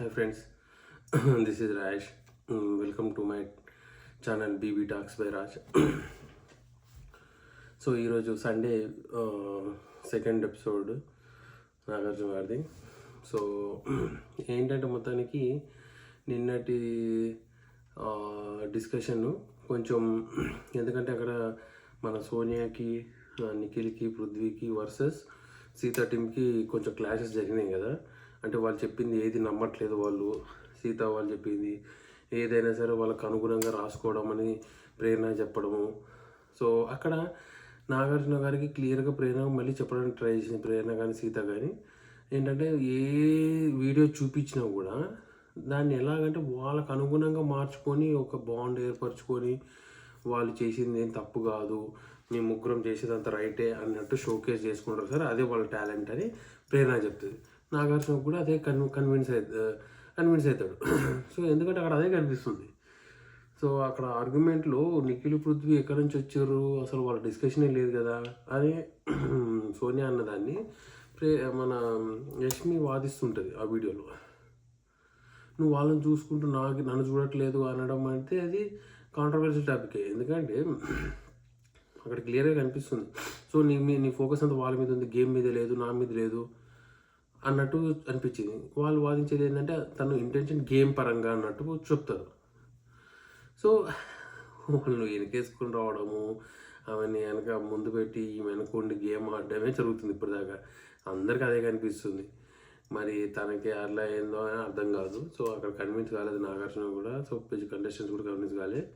Hi friends, this is Raj. Welcome to my channel BB talks by Raj. So ఈరోజు Sunday second episode Nagarjuna గారిది. So ఏంటంటే మొత్తానికి నిన్నటి discussion కొంచెం, ఎందుకంటే అక్కడ మన సోనియాకి, నిఖిల్కి, పృథ్వీకి వర్సెస్ సీతా టీమ్కి కొంచెం క్లాషెస్ జరిగినాయి కదా. అంటే వాళ్ళు చెప్పింది ఏది నమ్మట్లేదు, సీత వాళ్ళు చెప్పింది ఏదైనా సరే వాళ్ళకు అనుగుణంగా రాసుకోవడం అని ప్రేరణ చెప్పడము. సో అక్కడ నాగార్జున గారికి క్లియర్గా ప్రేరణ మళ్ళీ చెప్పడానికి ట్రై చేసింది, ప్రేరణ కానీ సీత కానీ. ఏంటంటే ఏ వీడియో చూపించినా కూడా దాన్ని ఎలాగంటే వాళ్ళకు అనుగుణంగా మార్చుకొని ఒక బాండ్ ఏర్పరచుకొని వాళ్ళు చేసింది ఏం తప్పు కాదు, మేము ముగ్గురం చేసేదంత రైటే అన్నట్టు షోకేస్ చేసుకుంటారు సార్, అదే వాళ్ళ టాలెంట్ అని ప్రేరణ చెప్తుంది. నాగార్జున కూడా అదే కన్విన్స్ అవుతాడు. సో ఎందుకంటే అక్కడ అదే కనిపిస్తుంది. సో అక్కడ ఆర్గ్యుమెంట్లో నిఖిల్, పృథ్వీ ఎక్కడి నుంచి వచ్చారు, అసలు వాళ్ళ డిస్కషనే లేదు కదా అని సోనియా అన్నదాన్ని మన యష్మి వాదిస్తుంటుంది ఆ వీడియోలో. నువ్వు వాళ్ళని చూసుకుంటూ నన్ను చూడట్లేదు అనడం అంటే అది కాంట్రవర్షియల్ టాపికే. ఎందుకంటే అక్కడ క్లియర్గా కనిపిస్తుంది. సో నీ ఫోకస్ అంతా వాళ్ళ మీద ఉంది, గేమ్ మీద లేదు, నా మీద లేదు అన్నట్టు అనిపించింది. వాళ్ళు వాదించేది ఏంటంటే తను ఇంటెన్షన్ గేమ్ పరంగా అన్నట్టు చెప్తారు. సో వాళ్ళు వెనకేసుకుని రావడము, ఆమెని వెనక ముందు పెట్టి ఈ వెనకుండి గేమ్ ఆడడమే జరుగుతుంది ఇప్పటిదాకా. అందరికీ అదే కనిపిస్తుంది. మరి తనకి అట్లా ఏందో అని అర్థం కాదు. సో అక్కడ కన్విన్స్ కాలేదు నాగార్జున కూడా. సో కంటెస్టెంట్స్ కూడా కన్విన్స్ కాలేదు.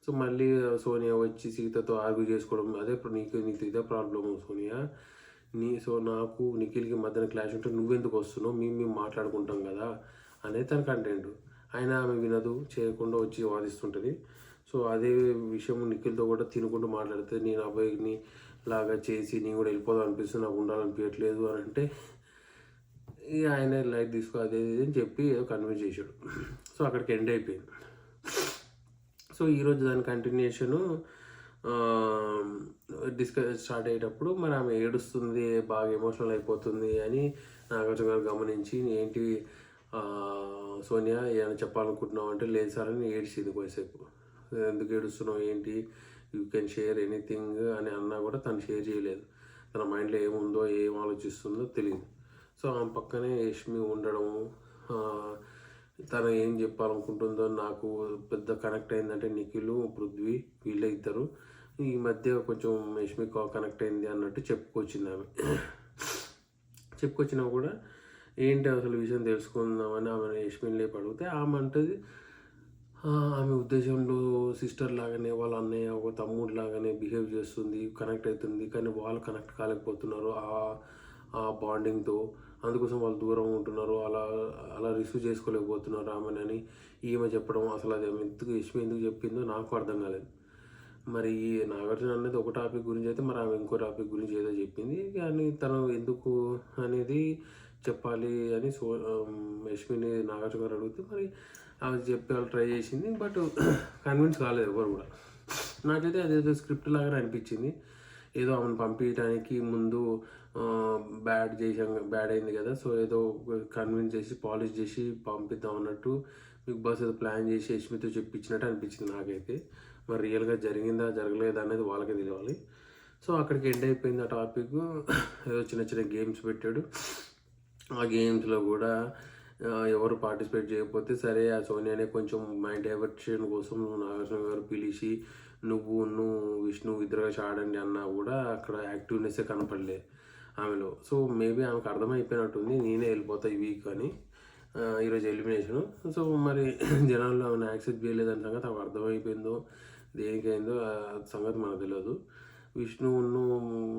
సో మళ్ళీ సోనియా వచ్చి సీతతో ఆర్గ్యూ చేసుకోవడం, అదే నీకు ఇదే ప్రాబ్లము సోనియా, సో నాకు నిఖిల్కి మధ్యన క్లాష్ ఉంటే నువ్వెందుకు వస్తున్నావు, మేము మాట్లాడుకుంటాం కదా అనేది తన కంటెంట్. అయినా ఆమె వినదు, చేయకుండా వచ్చి వాదిస్తుంటుంది. సో అదే విషయం నిఖిల్తో కూడా తినుకుంటూ మాట్లాడితే, నేను అబ్బాయిని లాగా చేసి నేను కూడా వెళ్ళిపోదాం అనిపిస్తుంది, నాకు ఉండాలనిపించట్లేదు అని అంటే ఇక ఆయన లైట్ తీసుకో అదే అని చెప్పి ఏదో కన్విన్స్ చేశాడు. సో అక్కడికి ఎండ్ అయిపోయింది. సో ఈరోజు దాని కంటిన్యూషను స్టార్ట్ అయ్యేటప్పుడు మరి ఆమె ఏడుస్తుంది, బాగా ఎమోషనల్ అయిపోతుంది అని నాగార్జున గారు గమనించి, ఏంటి సోనియా ఏమైనా చెప్పాలనుకుంటున్నావు అంటే, లేదు సార్ అని ఏడ్చింది కొద్దిసేపు. ఎందుకు ఏడుస్తున్నావు, ఏంటి, యూ కెన్ షేర్ ఎనీథింగ్ అని అన్నా కూడా తను షేర్ చేయలేదు. తన మైండ్లో ఏముందో ఏం ఆలోచిస్తుందో తెలియదు. సో ఆమె పక్కనే యష్మి ఉండడము, తను ఏం చెప్పాలనుకుంటుందో నాకు పెద్ద కనెక్ట్ అయిందంటే నిఖిల్, పృథ్వీ వీళ్ళే ఇద్దరు. ఈ మధ్య కొంచెం యష్మి కనెక్ట్ అయింది అన్నట్టు చెప్పుకొచ్చింది ఆమె. చెప్పుకొచ్చినా కూడా ఏంటి అసలు విషయం తెలుసుకుందామని ఆమె యష్మిని లేపు అడిగితే ఆమె అంటది, ఆమె ఉద్దేశంలో సిస్టర్ లాగానే వాళ్ళ అన్నయ్య ఒక తమ్ముడు లాగానే బిహేవ్ చేస్తుంది, కనెక్ట్ అవుతుంది, కానీ వాళ్ళు కనెక్ట్ కాలేకపోతున్నారు ఆ బాండింగ్తో, అందుకోసం వాళ్ళు దూరం ఉంటున్నారు, అలా రిసీవ్ చేసుకోలేకపోతున్నారు ఆమెనని ఈమె చెప్పడం. అసలు అది యష్మి ఎందుకు చెప్పిందో నాకు అర్థం కాలేదు. మరి ఈ నాగార్జున అనేది ఒక టాపిక్ గురించి అయితే, మరి ఆమె ఇంకో టాపిక్ గురించి ఏదో చెప్పింది, కానీ తను ఎందుకు అనేది చెప్పాలి అని యష్మిని నాగార్జున గారు అడిగితే మరి ఆమె చెప్పాలి ట్రై చేసింది. బట్ కన్విన్స్ కాలేదు ఎవరు కూడా. నాకైతే అదేదో స్క్రిప్ట్ లాగానే అనిపించింది. ఏదో ఆమెను పంపించడానికి ముందు బ్యాడ్ అయింది కదా, సో ఏదో కన్విన్స్ చేసి పాలిష్ చేసి పంపిద్దాం అన్నట్టు బిగ్ బాస్ ఏదో ప్లాన్ చేసి యష్మితో చెప్పించినట్టు అనిపించింది నాకైతే. మరి రియల్గా జరిగిందా జరగలేదా అనేది వాళ్ళకే తెలియాలి. సో అక్కడికి ఎండ్ అయిపోయింది ఆ టాపిక్. ఏదో చిన్న చిన్న గేమ్స్ పెట్టాడు. ఆ గేమ్స్లో కూడా ఎవరు పార్టిసిపేట్ చేయకపోతే సరే, ఆ సోనియానే కొంచెం మైండ్ డైవర్షన్ కోసం నాగార్జున గారు పిలిచి నువ్వు విష్ణు ఇద్దరుగా ఆడండి అన్నా కూడా అక్కడ యాక్టివ్నెస్సే కనపడలే ఆమెలో. సో మేబీ ఆమెకు అర్థమైపోయినట్టుంది, నేనే వెళ్ళిపోతా ఈ వీక్ అని, ఈరోజు ఎలిమినేషను. సో మరి జనాల్లో ఆమెను యాక్సెప్ట్ చేయలేదని సంగతి ఆమెకు అర్థమైపోయిందో దేనికైందో సంగతి మనకు తెలియదు. విష్ణును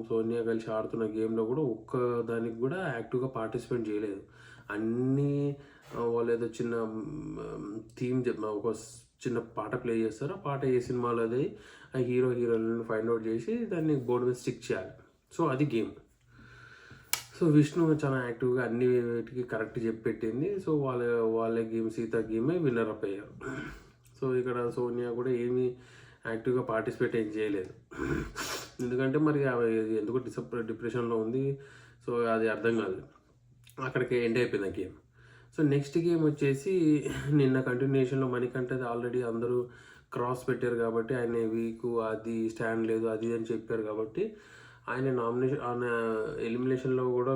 సోనియా కలిసి ఆడుతున్న గేమ్లో కూడా ఒక్క దానికి కూడా యాక్టివ్గా పార్టిసిపేట్ చేయలేదు. అన్నీ వాళ్ళు ఏదో చిన్న థీమ్ ఒక చిన్న పాట ప్లే చేస్తారు, ఆ పాట ఏ సినిమాలో అది ఆ హీరోయిన్లను ఫైండ్ అవుట్ చేసి దాన్ని బోర్డు మీద స్టిక్ చేయాలి. సో అది గేమ్. సో విష్ణు చాలా యాక్టివ్గా అన్ని వీటికి కరెక్ట్ చెప్పి పెట్టింది. సో వాళ్ళ గేమ్ సీత గేమే విన్నర్ అప్ అయ్యారు. సో ఇక్కడ సోనియా కూడా ఏమీ యాక్టివ్గా పార్టిసిపేట్ ఏం చేయలేదు. ఎందుకంటే మరి ఎందుకు డిప్రెషన్లో ఉంది. సో అది అర్థం కాదు. అక్కడికి ఎండ్ అయిపోయింది ఆ గేమ్. సో నెక్స్ట్ గేమ్ వచ్చేసి నిన్న కంటిన్యూషన్లో మణికంఠది ఆల్రెడీ అందరూ క్రాస్ పెట్టారు కాబట్టి ఆయన వీక్ అది స్టాండ్ లేదు అది అని చెప్పారు కాబట్టి ఆయన ఎలిమినేషన్లో కూడా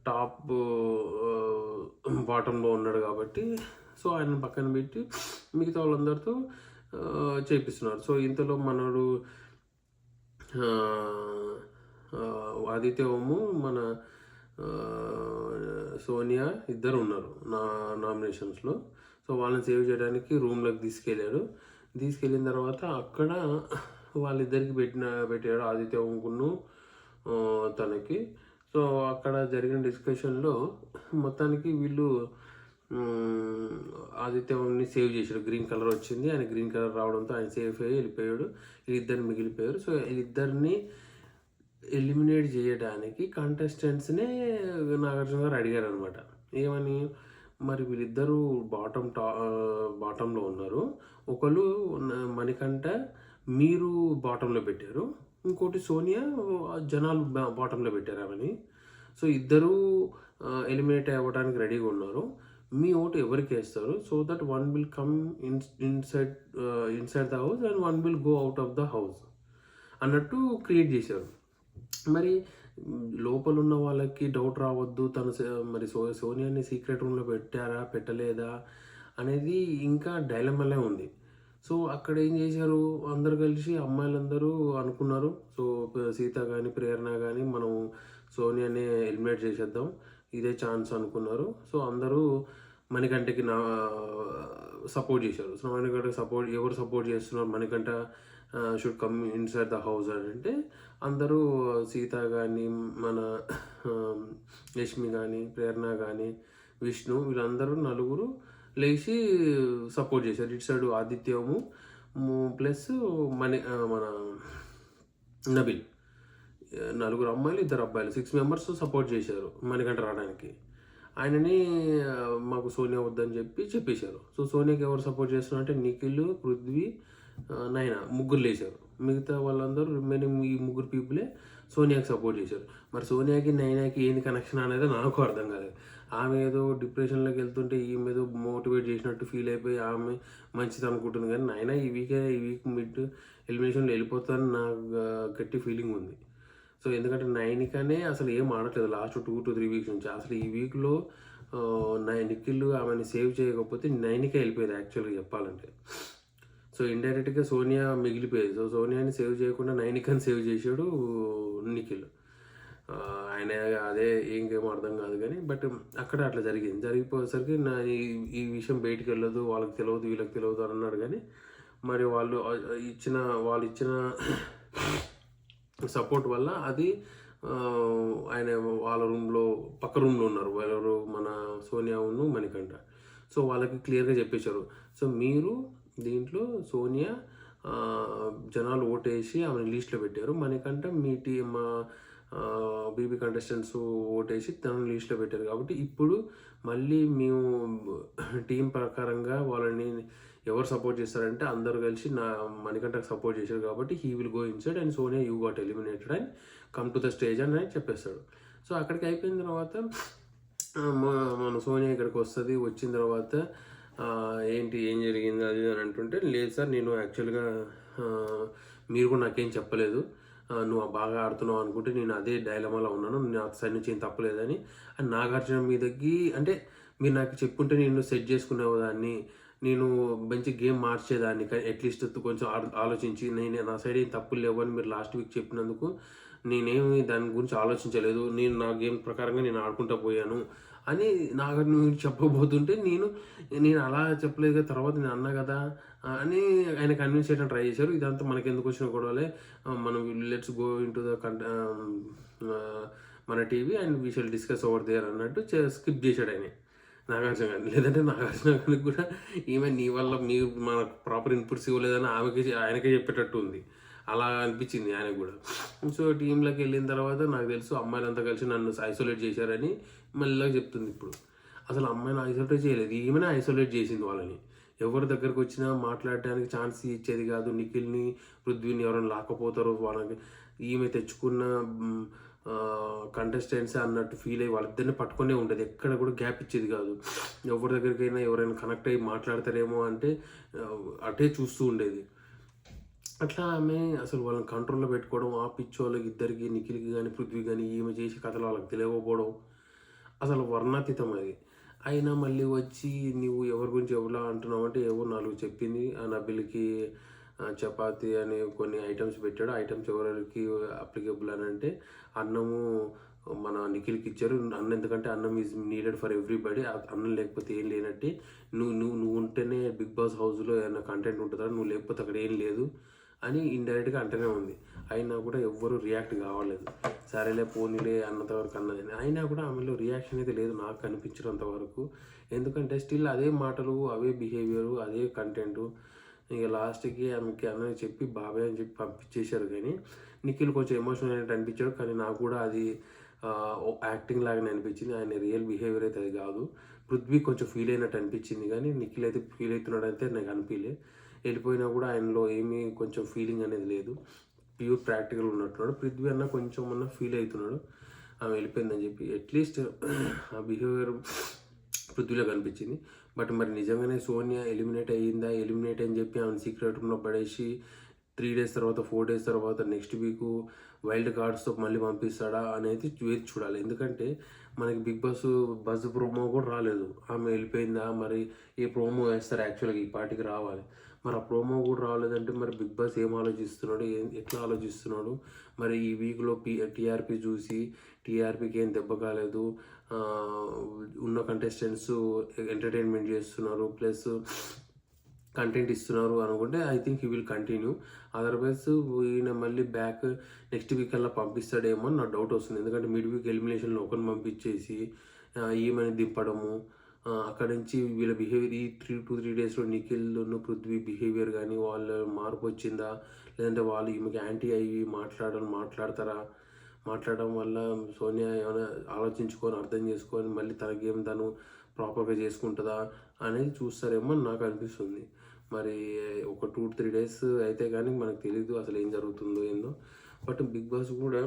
టాప్ బాటంలో ఉన్నాడు కాబట్టి సో ఆయన పక్కన పెట్టి మిగతా వాళ్ళందరితో చేపిస్తున్నారు. సో ఇంతలో మనడు ఆదిత్య ఓము మన సోనియా ఇద్దరు ఉన్నారు నామినేషన్స్లో. సో వాళ్ళని సేవ్ చేయడానికి రూమ్లోకి తీసుకెళ్ళిన తర్వాత అక్కడ వాళ్ళిద్దరికి పెట్టాడు ఆదిత్య ఓంకును తనకి. సో అక్కడ జరిగిన డిస్కషన్లో మొత్తానికి వీళ్ళు ఆదిత్యని సేవ్ చేశాడు. గ్రీన్ కలర్ వచ్చింది, ఆయన గ్రీన్ కలర్ రావడంతో ఆయన సేఫ్ అయ్యి వెళ్ళిపోయాడు. వీళ్ళిద్దరిని మిగిలిపోయారు. సో వీళ్ళిద్దరిని ఎలిమినేట్ చేయడానికి కంటెస్టెంట్స్నే నాగార్జున గారు అడిగారు అనమాట. ఏమని, మరి వీళ్ళిద్దరూ బాటంలో ఉన్నారు, ఒకళ్ళు మణికంఠ మీరు బాటంలో పెట్టారు, ఇంకోటి సోనియా జనాలు బాటంలో పెట్టారు ఆమెని. సో ఇద్దరూ ఎలిమినేట్ అవ్వడానికి రెడీగా ఉన్నారు, మీ ఓటు ఎవరికి వేస్తారు? So that one will come inside the house and one will go out of the house అన్నట్టు క్రియేట్ చేశారు. మరి లోపల ఉన్న వాళ్ళకి డౌట్ రావద్దు, తను మరి సోనియాని సీక్రెట్ రూమ్లో పెట్టారా పెట్టలేదా అనేది ఇంకా డైలమాలే ఉంది. సో అక్కడ ఏం చేశారు, అందరు కలిసి అమ్మాయిలందరూ అనుకున్నారు, సో సీత కానీ ప్రేరణ కానీ మనం సోనియాని ఎలిమినేట్ చేసేద్దాం, ఇదే ఛాన్స్ అనుకున్నారు. సో అందరూ మణికంఠకి సపోర్ట్ చేశారు. సో మణికంఠకి ఎవరు సపోర్ట్ చేస్తున్నారు, Manikanta should come inside the house అంటే అందరూ సీత కానీ మన యష్మి కానీ ప్రేరణ కానీ విష్ణు వీళ్ళందరూ నలుగురు లేచి సపోర్ట్ చేశారు. ఇటు సైడ్ ఆదిత్యము ప్లస్ మన నబిల్, నలుగురు అమ్మాయిలు 2 అబ్బాయిలు 6 మెంబర్స్ సపోర్ట్ చేశారు మణికంఠ రావడానికి. ఆయనని మాకు సోనియా వద్దని చెప్పేశారు. సో సోనియాకి ఎవరు సపోర్ట్ చేస్తున్నారు అంటే నిఖిల్, పృథ్వీ, నైనా ముగ్గురు లేచారు. మిగతా వాళ్ళందరూ రిమైనింగ్ ఈ ముగ్గురు పీపులే సోనియాకి సపోర్ట్ చేశారు. మరి సోనియాకి నైనాకి ఏంది కనెక్షన్ అనేది నాకు అర్థం కాలేదు. ఆమె ఏదో డిప్రెషన్లోకి వెళ్తుంటే ఈమె ఏదో మోటివేట్ చేసినట్టు ఫీల్ అయిపోయి ఆమె మంచిది అనుకుంటుంది, కానీ నైనా ఈ వీక్ మిడ్ ఎలిమినేషన్లో వెళ్ళిపోతానని నాకు గట్టి ఫీలింగ్ ఉంది. సో ఎందుకంటే నైనికానే అసలు ఏం ఆడట్లేదు లాస్ట్ 2 to 3 వీక్స్ నుంచి. అసలు ఈ వీక్లో నిఖిల్ ఆమెని సేవ్ చేయకపోతే నైనికా వెళ్ళిపోయేది యాక్చువల్గా చెప్పాలంటే. సో ఇండైరెక్ట్గా సోనియా మిగిలిపోయేది. సో సోనియాని సేవ్ చేయకుండా నైనికాని సేవ్ చేశాడు నిఖిల్. ఆయన అదే ఇంకేమో అర్థం కాదు కానీ బట్ అక్కడ అట్లా జరిగిపోయేసరికి ఈ విషయం బయటికి వెళ్ళదు, వాళ్ళకి తెలియదు వీళ్ళకి తెలియదు అని అన్నాడు. కానీ మరి వాళ్ళు ఇచ్చిన సపోర్ట్ వల్ల అది ఆయన వాళ్ళ పక్క రూమ్లో ఉన్నారు ఎవరు మన సోనియా మణికంఠ. సో వాళ్ళకి క్లియర్గా చెప్పేశారు, సో మీరు దీంట్లో సోనియా జనాలు ఓటేసి ఆమెను లిస్ట్లో పెట్టారు, మణికంఠ మీ మా బీబీ కంటెస్టెంట్స్ ఓటేసి తనను లిస్ట్లో పెట్టారు, కాబట్టి ఇప్పుడు మళ్ళీ మేము టీం ప్రకారంగా వాళ్ళని ఎవరు సపోర్ట్ చేస్తారంటే అందరూ కలిసి మణికంఠకు సపోర్ట్ చేశారు కాబట్టి he will go inside and Sonia you got eliminated and come to the stage అని చెప్పేస్తాడు. సో అక్కడికి అయిపోయిన తర్వాత మన సోనియా ఇక్కడికి వస్తుంది. వచ్చిన తర్వాత ఏం జరిగింది అది అని అంటుంటే, లేదు సార్ నేను యాక్చువల్గా మీరు కూడా నాకేం చెప్పలేదు, నువ్వు బాగా ఆడుతున్నావు అనుకుంటే నేను అదే డైలమాలో ఉన్నాను, నాకు సైడ్ నుంచి ఏం తప్పలేదని. అండ్ నాగార్జున మీదకి అంటే మీరు నాకు చెప్పుంటే నేను సెట్ చేసుకునేదాన్ని, నేను మంచి గేమ్ మార్చేదాన్ని, అట్లీస్ట్ కొంచెం ఆలోచించి నేను నా సైడ్ ఏం తప్పులు లేవు అని మీరు లాస్ట్ వీక్ చెప్పినందుకు నేనేమి దాని గురించి ఆలోచించలేదు, నేను నా గేమ్ ప్రకారంగా నేను ఆడుకుంటూ పోయాను అని నాగార్జున చెప్పబోతుంటే నేను అలా చెప్పలేదు, తర్వాత నేను అన్నా కదా అని ఆయన కన్విన్స్ చేయడం ట్రై చేశారు. ఇదంతా మనకి ఎందుకు వచ్చిన గొడవలే, మనం let's go into the మన TV and we shall discuss over there అన్నట్టు స్కిప్ చేశాడు ఆయన నాగార్జున గారిని. లేదంటే నాగార్జున గారికి కూడా ఈమె నీ వల్ల మీరు మనకు ప్రాపర్ ఇన్పుట్స్ ఇవ్వలేదని ఆయనకే చెప్పేటట్టు ఉంది, అలా అనిపించింది ఆయనకు కూడా. సో టీంలోకి వెళ్ళిన తర్వాత నాకు తెలుసు అమ్మాయిలంతా కలిసి నన్ను ఐసోలేట్ చేశారని మళ్ళీ చెప్తుంది. ఇప్పుడు అసలు అమ్మాయిని ఐసోలేట్ చేయలేదు, ఈమెనే ఐసోలేట్ చేసింది వాళ్ళని. ఎవరి దగ్గరకు వచ్చినా మాట్లాడడానికి ఛాన్స్ ఇచ్చేది కాదు. నిఖిల్ని పృథ్వీని ఎవరైనా లాక్కపోతారో వాళ్ళకి ఈమె తెచ్చుకున్న కంటెస్టెంట్స్ అన్నట్టు ఫీల్ అయ్యి వాళ్ళిద్దరిని పట్టుకునే ఉండేది, ఎక్కడ కూడా గ్యాప్ ఇచ్చేది కాదు. ఎవరి దగ్గరికైనా ఎవరైనా కనెక్ట్ అయ్యి మాట్లాడతారేమో అంటే అటే చూస్తూ ఉండేది. అట్లా ఆమె అసలు వాళ్ళని కంట్రోల్లో పెట్టుకోవడం, ఆ పిచ్చోళ్ళకి ఇద్దరికి, నిఖిల్కి కానీ పృథ్వీ కానీ ఈమె చేసే కథలు వాళ్ళకి తెలియకపోవడం అసలు వర్ణాతీతం అది. అయినా మళ్ళీ వచ్చి నువ్వు ఎవరి గురించి ఎవరిలా అంటున్నావు అంటే ఏవో 4 చెప్పింది. ఆ నబిల్కి చపాతి అనే కొన్ని ఐటమ్స్ పెట్టాడు. ఐటమ్స్ ఎవరెవరికి అప్లికేబుల్ అని అంటే అన్నము మన నిఖిల్కి ఇచ్చారు. అన్నం ఎందుకంటే అన్నం ఈజ్ నీడెడ్ ఫర్ ఎవ్రీబడి. అన్నం లేకపోతే ఏం లేనట్టే. నువ్వు ఉంటేనే బిగ్ బాస్ హౌస్లో ఏమైనా కంటెంట్ ఉంటుందా, నువ్వు లేకపోతే అక్కడ ఏం లేదు అని ఇండైరెక్ట్గా అంటూనే ఉంది. అయినా కూడా ఎవ్వరు రియాక్ట్ కావలేదు. సరేలే పోనీలే అన్నంత వరకు అన్నది. అయినా కూడా ఆమెలో రియాక్షన్ అయితే లేదు నాకు కనిపించినంత వరకు. ఎందుకంటే స్టిల్ అదే మాటలు, అవే బిహేవియరు, అదే కంటెంటు. ఇక లాస్ట్కి ఆమెకి అన్నని చెప్పి బాబాయ్ అని చెప్పి పంపించేశారు. కానీ నిఖిల్ కొంచెం ఎమోషనల్ అయినట్టు అనిపించాడు. కానీ నాకు కూడా అది యాక్టింగ్ లాగానే అనిపించింది. ఆయన రియల్ బిహేవియర్ అయితే అది కాదు. పృథ్వీ కొంచెం ఫీల్ అయినట్టు అనిపించింది, కానీ నిఖిల్ అయితే ఫీల్ అవుతున్నాడు అయితే నాకు అనిపించలే. వెళ్ళిపోయినా కూడా ఆయనలో ఏమీ కొంచెం ఫీలింగ్ అనేది లేదు, ప్యూర్ ప్రాక్టికల్ ఉన్నట్టున్నాడు. పృథ్వీ అన్న కొంచెం అన్న ఫీల్ అవుతున్నాడు ఆమె వెళ్ళిపోయిందని చెప్పి. అట్లీస్ట్ ఆ బిహేవియర్ పృథ్వీలో కనిపించింది. బట్ మరి నిజంగానే సోనియా ఎలిమినేట్ అయ్యిందా, ఎలిమినేట్ అని చెప్పి ఆమె సీక్రెట్ రూమ్లో పడేసి 3 days తర్వాత 4 days తర్వాత నెక్స్ట్ వీక్ వైల్డ్ కార్డ్స్తో మళ్ళీ పంపిస్తాడా అనేది వేచి చూడాలి. ఎందుకంటే మనకి బిగ్ బాస్ బజ్ ప్రోమో కూడా రాలేదు. ఆమె వెళ్ళిపోయిందా, మరి ఏ ప్రోమో వేస్తారు యాక్చువల్గా ఈ పార్టీకి రావాలి. మరి ఆ ప్రోమో కూడా రాలేదంటే మరి బిగ్ బాస్ ఏం ఆలోచిస్తున్నాడు, ఎట్లా ఆలోచిస్తున్నాడు. మరి ఈ వీక్లో టీఆర్పీ చూసి టీఆర్పీకి ఏం దెబ్బ కాలేదు, ఉన్న కంటెస్టెంట్స్ ఎంటర్టైన్మెంట్ చేస్తున్నారు ప్లస్ కంటెంట్ ఇస్తున్నారు అనుకుంటే I think he will continue. Otherwise ఈయన మళ్ళీ బ్యాక్ నెక్స్ట్ వీక్ అలా పంపిస్తాడేమో అని నా డౌట్ వస్తుంది. ఎందుకంటే మిడ్ వీక్ ఎలిమినేషన్లో ఒకరిని పంపించేసి ఈమెని దింపడము, అక్కడ నుంచి వీళ్ళ బిహేవియర్ ఈ 3 daysలో నిఖిల్ పృథ్వీ బిహేవియర్ కానీ వాళ్ళ మార్పు వచ్చిందా, లేదంటే వాళ్ళు ఈమెకి యాంటీ అయ్యి మాట్లాడడం వల్ల సోనియా ఏమైనా ఆలోచించుకొని అర్థం చేసుకొని మళ్ళీ తన గేమ్ తను ప్రాపర్గా చేసుకుంటుందా అనేది చూస్తారేమో అని నాకు అనిపిస్తుంది. మరి ఒక 2-3 days అయితే కానీ మనకు తెలీదు అసలు ఏం జరుగుతుందో ఏందో. బట్ బిగ్ బాస్ కూడా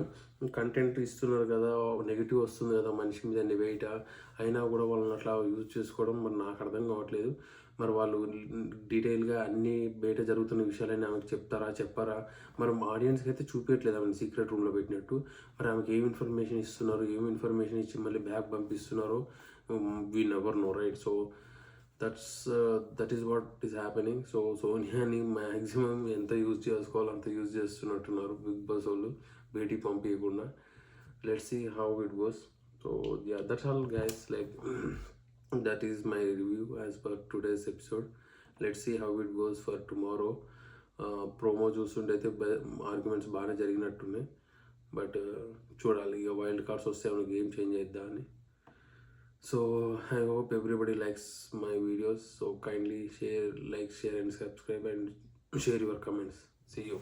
కంటెంట్ ఇస్తున్నారు కదా, నెగిటివ్ వస్తుంది కదా మనిషి మీద వెయిట్, అయినా కూడా వాళ్ళని అట్లా యూజ్ చేసుకోవడం మరి నాకు అర్థం కావట్లేదు. మరి వాళ్ళు డీటెయిల్గా అన్ని బయట జరుగుతున్న విషయాలన్నీ ఆమెకు చెప్పారా, మరి ఆడియన్స్కి అయితే చూపించట్లేదు ఆమెను సీక్రెట్ రూమ్లో పెట్టినట్టు. మరి ఆమెకి ఏం ఇన్ఫర్మేషన్ ఇస్తున్నారు, ఏం ఇన్ఫర్మేషన్ ఇచ్చి మళ్ళీ బ్యాక్ పంపిస్తున్నారో we never know, right? So that is what is happening. So సోనియాని మ్యాక్సిమం ఎంత యూజ్ చేసుకోవాలో అంత యూజ్ చేస్తున్నట్టున్నారు బిగ్ బాస్ వాళ్ళు, బయటికి పంపించకుండా. Let's see how it goes. So yeah, that's all guys. Like that is my review as per today's episode. Let's see how it goes for tomorrow. Promo చూస్తుంటే అయితే arguments బాగానే జరిగినట్టున్నాయి. But చూడాలి ఇక wild cards వస్తే ఏమైనా game change అయిద్దా అని. So I hope everybody likes my videos. So kindly share and subscribe and share your comments. See you.